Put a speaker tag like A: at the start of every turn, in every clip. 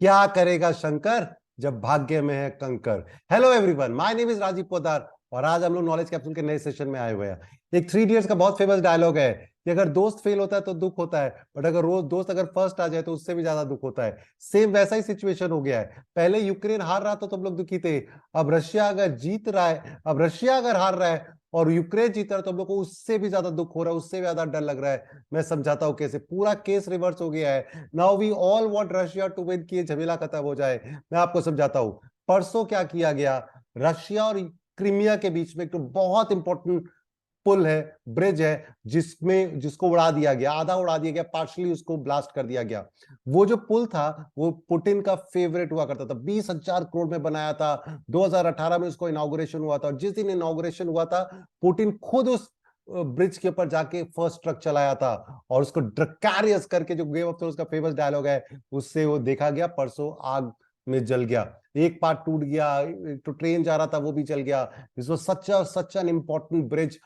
A: क्या करेगा शंकर जब भाग्य में है कंकर। Hello everyone, my name is Rajiv Podar और आज हम लोग नॉलेज कैप्सूल के नए सेशन में आए हुए हैं। एक थ्री इडियट्स का बहुत फेमस डायलॉग है कि अगर दोस्त फेल होता है तो दुख होता है, बट अगर रोज दोस्त अगर फर्स्ट आ जाए तो उससे भी ज्यादा दुख होता है। सेम वैसा ही सिचुएशन हो गया है। पहले यूक्रेन हार रहा था तो हम लोग दुखी थे, अब रशिया अगर जीत रहा है, अब रशिया अगर हार रहा है और यूक्रेन जीत रहा है तो हम लोग को उससे भी ज्यादा दुख हो रहा है, उससे भी ज्यादा डर लग रहा है। मैं समझाता हूँ कैसे पूरा केस रिवर्स हो गया है। Now we all want Russia to win, कि झमेला खत्म हो जाए। मैं आपको समझाता हूं। परसों क्या किया गया, रशिया और क्रीमिया के बीच में एक तो बहुत इंपॉर्टेंट पुल है, ब्रिज है, जिसको उड़ा दिया गया, आधा उड़ा दिया गया, पार्शली उसको ब्लास्ट कर दिया गया। वो जो पुल था वो पुतिन का फेवरेट हुआ करता था, 20,000 करोड़ में बनाया था। 2018 में उसको इनॉग्रेशन हुआ था और जिस दिन इनॉग्रेशन हुआ था पुतिन खुद उस ब्रिज के ऊपर जाके फर्स्ट ट्रक चलाया था और उसको ड्रकारियस करके, जो गेम ऑफ थ्रोन्स का फेमस डायलॉग है, उससे वो देखा गया। परसों आग में जल गया, एक पार्ट टूट गया, तो ट्रेन जा रहा था वो भी चल गया। This was such an important bridge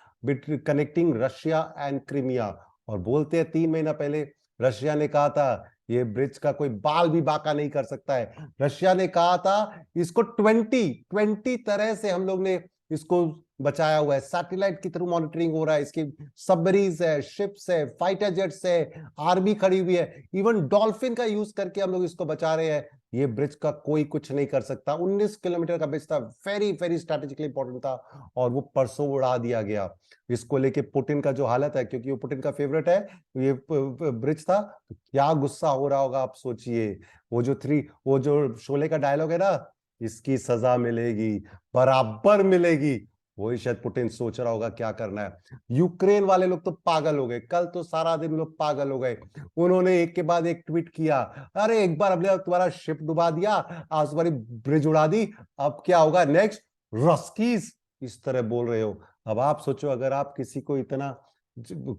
A: connecting Russia and Crimea. और बोलते हैं 3 महीना पहले रशिया ने कहा था ये ब्रिज का कोई बाल भी बाका नहीं कर सकता है। रशिया ने कहा था इसको 20 तरह से हम लोग ने इसको बचाया हुआ है, सैटेलाइट के थ्रू मॉनिटरिंग हो रहा है, इसकी सबमरीन्स है, शिप्स है, फाइटर जेट्स है, आर्मी खड़ी हुई है, इवन डॉल्फिन का यूज करके हम लोग इसको बचा रहे हैं। ये ब्रिज का कोई कुछ नहीं कर सकता। 19 किलोमीटर का ब्रिज था, वेरी वेरी स्ट्रेटेजिकली इंपॉर्टेंट था और वो परसों उड़ा दिया गया। इसको लेके पुतिन का जो हालत है, क्योंकि वो पुतिन का फेवरेट है, ये ब्रिज था, तो क्या गुस्सा हो रहा होगा आप सोचिए। वो जो शोले का डायलॉग है ना, इसकी सजा मिलेगी, बराबर मिलेगी, वही शायद पुतिन सोच रहा होगा क्या करना है। यूक्रेन वाले लोग तो पागल हो गए, कल तो सारा दिन लोग पागल हो गए। उन्होंने एक के बाद एक ट्वीट किया, अरे एक बार हमने तुम्हारा शिप डुबा दिया, आज तुम्हारी ब्रिज उड़ा दी, अब क्या होगा नेक्स्ट, रस्कीज, इस तरह बोल रहे हो। अब आप सोचो अगर आप किसी को इतना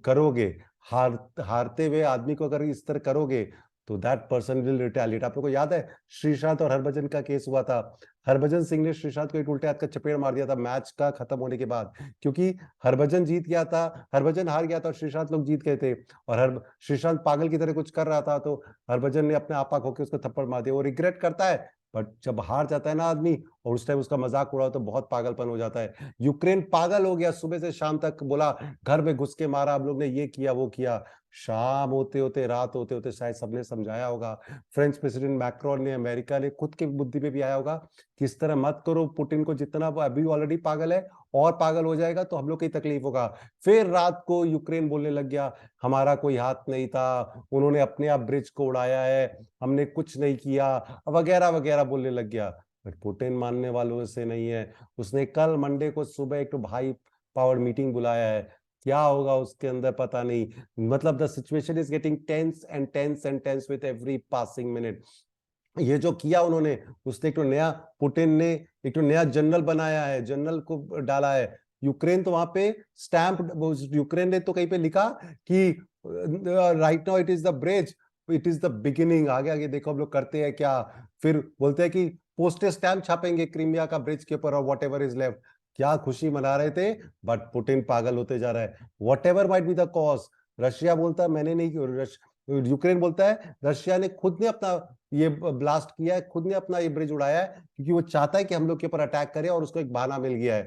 A: करोगे, हारते हुए आदमी को अगर इस तरह करोगे तो दैट पर्सन विल रिटेलिएट। आप लोगों को याद है श्रीशांत और हरभजन का केस हुआ था। हरभजन सिंह ने श्रीशांत को एक उल्टे हाथ का चपेट मार दिया था मैच का खत्म होने के बाद, क्योंकि हरभजन जीत गया था, हरभजन हार गया था और श्रीशांत लोग जीत गए थे। और हर श्रीशांत पागल की तरह कुछ कर रहा था तो हरभजन ने अपने आपा खो के उसको थप्पड़ मार दिया। वो रिग्रेट करता है, बट जब हार जाता है ना आदमी और उस टाइम उसका मजाक उड़ाओ तो बहुत पागलपन हो जाता है। यूक्रेन पागल हो गया, सुबह से शाम तक बोला घर में घुस के मारा, हम लोग ने ये किया वो किया। शाम होते होते, रात होते होते शायद सबने समझाया होगा, फ्रेंच प्रेसिडेंट मैक्रोन ने, अमेरिका ने खुद की बुद्धि पे भी आया होगा कि इस तरह मत करो पुतिन को, जितना वो अभी ऑलरेडी पागल है और पागल हो जाएगा तो हम लोग की तकलीफ होगा। फिर रात को यूक्रेन बोलने लग गया हमारा कोई हाथ नहीं था, उन्होंने अपने आप ब्रिज को उड़ाया है, हमने कुछ नहीं किया, वगैरह वगैरह बोलने लग गया। बट पुतिन मानने वालों से नहीं है। उसने कल मंडे को सुबह एक तो भाई पावर मीटिंग बुलाया है, क्या होगा उसके अंदर पता नहीं। मतलब the situation is getting tense and tense and tense with every passing minute. ये जो किया उन्होंने, उसने एक तो नया, पुतिन ने एक तो नया जनरल बनाया है, जनरल को डाला है। यूक्रेन तो वहां पे स्टैम्प, यूक्रेन ने तो कहीं पे लिखा कि right now it is the bridge, it is the beginning, आगे आगे देखो हम लोग करते हैं क्या। फिर बोलते हैं कि पोस्टेज स्टैम्प छापेंगे क्रीमिया का ब्रिज के ऊपर और वॉट एवर इज लेफ्ट। क्या खुशी मना रहे थे, बट पुतिन पागल होते जा रहा है। What ever might be the cause, Russia बोलता है मैंने नहीं, यूक्रेन बोलता है रशिया ने खुद ने अपना ये ब्लास्ट किया है, खुद ने अपना ये ब्रिज उड़ाया है, क्योंकि वो चाहता है कि हम लोग के ऊपर अटैक करे और उसको एक बहाना मिल गया है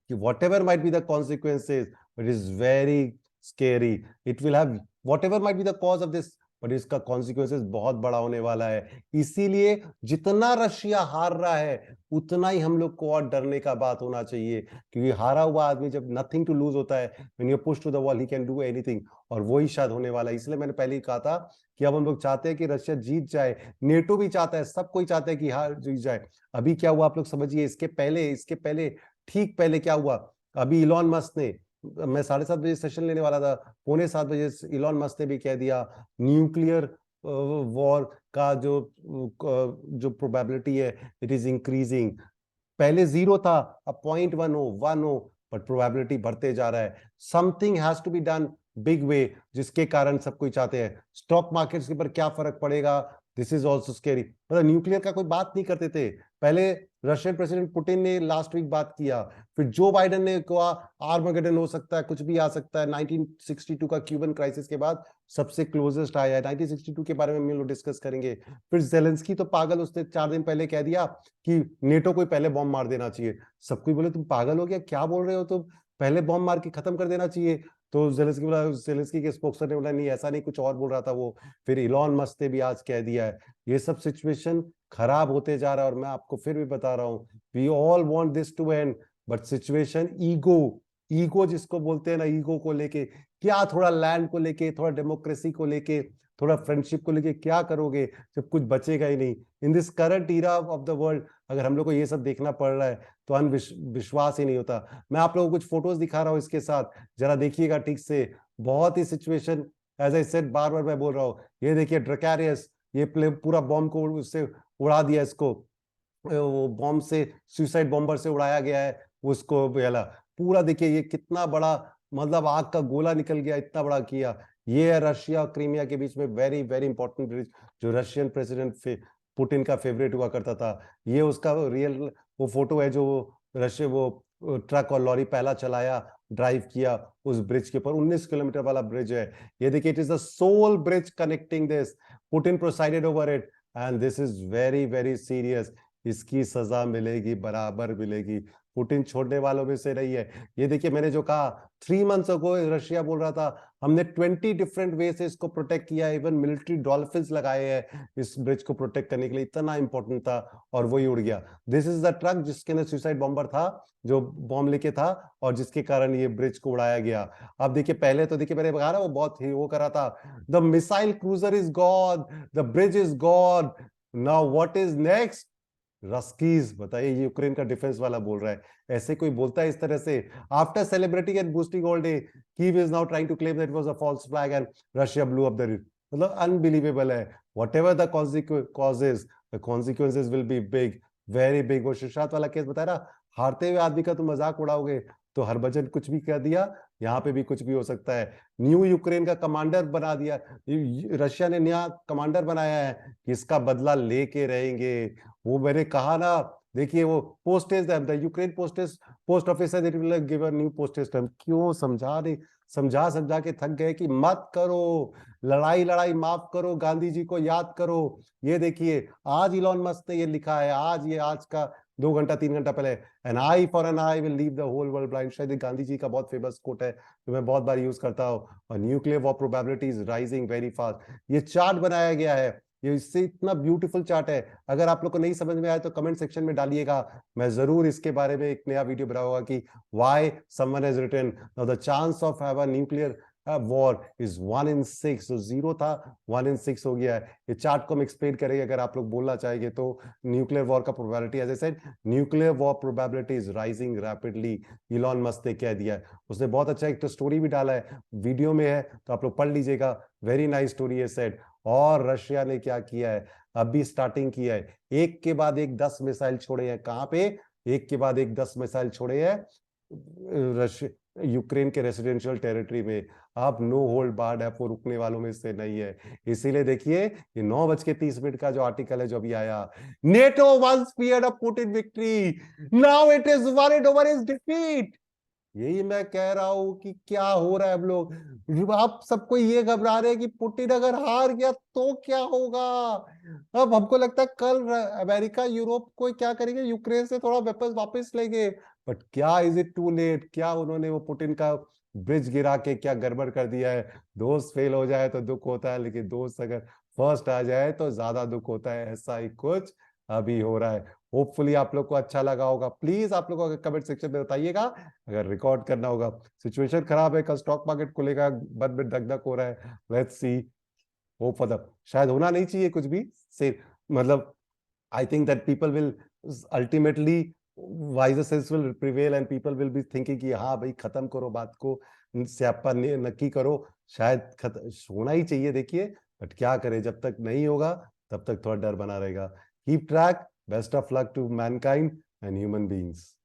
A: कि what ever might be the consequences, it is very scary, it will have what ever might be the cause of this, but इसका कॉन्सिक्वेंसेज बहुत बड़ा होने वाला है। इसीलिए जितना रशिया हार रहा है उतना ही हम लोग को और डरने का बात होना चाहिए, क्योंकि हारा हुआ आदमी जब नथिंग टू लूज होता है, when you push to the wall he can do anything, और वही शायद होने वाला है। इसलिए मैंने पहले ही कहा था कि अब हम लोग चाहते हैं कि रशिया जीत जाए, नेटो भी चाहता है, सब कोई चाहता है कि हार जीत जाए। अभी क्या हुआ आप लोग समझिए, इसके पहले ठीक पहले क्या हुआ। अभी इलॉन मस्क ने, मैं 7:30 बजे सेशन लेने वाला था, 6:45 इलॉन मस्क ने भी कह दिया न्यूक्लियर वॉर का जो प्रोबेबिलिटी है इट इज इंक्रीजिंग। पहले 0 था, अब 0.1 हो, 1 हो, बट प्रोबेबिलिटी बढ़ते जा रहा है। Something has to be done big way, जिसके कारण सब कोई चाहते हैं। स्टॉक मार्केट्स के ऊपर क्या फर्क पड़ेगा, दिस इज ऑल्सो स्केरी। मतलब न्यूक्लियर का कोई बात नहीं करते थे पहले। रशियन प्रेसिडेंट पुतिन ने लास्ट वीक बात किया, फिर जो बाइडेन ने कहा आर्मागेडन हो सकता है, कुछ भी आ सकता है। 1962 का क्यूबन क्राइसिस के बाद सबसे क्लोजेस्ट आया है। 1962 के बारे में हम लोग डिस्कस करेंगे। फिर जेलेंस्की तो पागल, उसने 4 दिन पहले कह दिया कि नेटो को पहले बॉम्ब मार देना चाहिए। सब कोई बोले तुम पागल हो गया, क्या बोल रहे हो तुम, पहले बॉम्ब मार के खत्म कर देना चाहिए। तो जेलेंस्की के स्पोक्सर ने बोला नहीं ऐसा नहीं, कुछ और बोल रहा था वो। फिर इलॉन मस्क ने भी आज कह दिया है। ये सब सिचुएशन खराब होते जा रहा है, और मैं आपको फिर भी बता रहा हूँ, we all want this to end, but situation ego, ego जिसको बोलते हैं ना, ईगो को लेके क्या, थोड़ा लैंड को लेके, थोड़ा डेमोक्रेसी को लेके, थोड़ा फ्रेंडशिप को लेके क्या करोगे जब कुछ बचेगा ही नहीं। In this current era of the world अगर हम लोग को ये सब देखना पड़ रहा है तो विश्वास ही नहीं होता। मैं आप लोगों को कुछ फोटोज दिखा रहा हूँ इसके साथ, जरा देखिएगा ठीक से। बहुत ही सिचुएशन, एज आई सेड, बार बार मैं बोल रहा हूँ, ये देखिए ड्रैकारियस, ये पूरा बॉम्ब को उससे उड़ा दिया, इसको वो बॉम्ब से, सुसाइड बॉम्बर से उड़ाया गया है उसको बेला। पूरा देखिए ये कितना बड़ा, मतलब आग का गोला निकल गया, इतना बड़ा किया। ये है रशिया और क्रीमिया के बीच में वेरी वेरी इंपॉर्टेंट ब्रिज, जो रशियन प्रेसिडेंट पुतिन का फेवरेट हुआ करता था। ये उसका रियल वो फोटो है जो रशिया वो ट्रक और लॉरी पहला चलाया, ड्राइव किया उस ब्रिज के ऊपर। 19 किलोमीटर वाला ब्रिज है ये, देखिए it is the sole bridge connecting this, Putin presided over it, and this is very very serious. इसकी सजा मिलेगी, बराबर मिलेगी। पुतिन छोड़ने वालों में से नहीं है। ये देखिए मैंने जो कहा 3 मंथ्स अगो रशिया बोल रहा था हमने 20 डिफरेंट वे से इसको प्रोटेक्ट किया, इवन मिलिट्री डॉल्फिन्स लगाए हैं इस ब्रिज को प्रोटेक्ट करने के लिए, इतना इंपॉर्टेंट था, और वही उड़ गया। दिस इज द ट्रक जिसके अंदर सुसाइड बॉम्बर था, जो बॉम्ब लेके था, और जिसके कारण ये ब्रिज को उड़ाया गया। अब देखिए पहले तो देखिए मैंने कहा ना वो बहुत ही वो करा था, the missile cruiser is gone, the bridge is gone, now what is next, Ruskies. बताइए यूक्रेन का डिफेंस वाला बोल रहा है, ऐसे कोई बोलता है इस तरह से? After celebrating and boosting all day, Kyiv is now trying to claim that was a false flag and Russia blew up the, मतलब अनबिलीवेबल है। Whatever the causes, the consequences will be big, very big. वो सुशांत वाला case बताया ना, हारते हुए आदमी का तुम मजाक उड़ाओगे तो हरभजन कुछ भी कर दिया, यहाँ पे भी कुछ भी हो सकता है। न्यू यूक्रेन का कमांडर बना दिया, रशिया ने नया कमांडर बनाया है कि इसका बदला लेके रहेंगे। वो मैंने कहा ना, देखिए वो postage, the Ukraine postage post officer it will give a new postage term. क्यों समझा नहीं, समझा समझा के थक गए कि मत करो लड़ाई, लड़ाई माफ करो, गांधी जी को याद करो। ये देखिए आज इलॉन मस्क ने ये लिखा है, आज ये आज का 2 घंटा 3 घंटा पहले, an eye for an eye will leave the whole world blind. शायद गांधी जी का बहुत फेमस कोट है जो मैं बहुत बार यूज करता हूँ। और nuclear war probability is rising very fast. ये चार्ट बनाया गया है, ये इससे इतना ब्यूटीफुल चार्ट है। अगर आप लोग को नहीं समझ में आया तो कमेंट सेक्शन में डालिएगा, मैं जरूर इसके बारे में एक नया वीडियो बनाऊंगा कि why someone has written now the chance of have a nuclear war is 1 in 6। तो 0 था, 1 in 6 हो गया है। ये चार्ट को हम एक्सप्लेन करेंगे अगर आप लोग बोलना चाहेंगे तो। न्यूक्लियर वॉर का probability, as I said, nuclear war probability is rising rapidly. Elon Musk ने कह दिया है, उसने बहुत अच्छा एक तो स्टोरी भी डाला है, वीडियो में है तो आप लोग पढ़ लीजिएगा, वेरी नाइस स्टोरी है सेड। और रशिया ने क्या किया है, अभी स्टार्टिंग किया है, एक के बाद एक 10 मिसाइल छोड़े हैं। कहां पे? एक के बाद एक 10 मिसाइल छोड़े हैं रशिया, यूक्रेन के रेसिडेंशियल टेरिटरी में। अब नो होल्ड बार्ड है, वो रुकने वालों में से नहीं है। इसीलिए देखिए ये 9:30 का जो आर्टिकल है जो अभी आया, NATO once feared a Putin victory, now it is worried over his defeat। यही मैं कह रहा हूं कि क्या हो रहा है। अब लोग, आप सबको ये घबरा रहे हैं कि पुतिन अगर हार गया तो क्या होगा। अब हमको लगता है कल अमेरिका यूरोप को क्या करेंगे, यूक्रेन से थोड़ा वेपन्स वापस लेंगे। बट क्या इज इट टू लेट? क्या उन्होंने वो पुतिन का ब्रिज गिरा के क्या गड़बड़ कर दिया है? दोस्त फेल हो जाए तो दुख होता है, लेकिन दोस्त अगर फर्स्ट आ जाए तो ज्यादा दुख होता है। ऐसा ही कुछ अभी हो रहा है। होपफुली आप लोग को अच्छा लगा होगा। प्लीज आप लोग अगर कमेंट सेक्शन में बताइएगा, अगर रिकॉर्ड करना होगा। सिचुएशन खराब है, कल स्टॉक मार्केट खुलेगा, बद में धक धक हो रहा है। Let's see, hope for the, शायद होना नहीं चाहिए कुछ भी से, मतलब I think that people will ultimately, wiser sense will prevail and people will be thinking कि हाँ भाई खत्म करो बात को, स्यापा नक्की करो। शायद होना ही चाहिए देखिए, बट क्या करें, जब तक नहीं होगा तब तक थोड़ा डर बना रहेगा। Keep track, best of luck to mankind and human beings.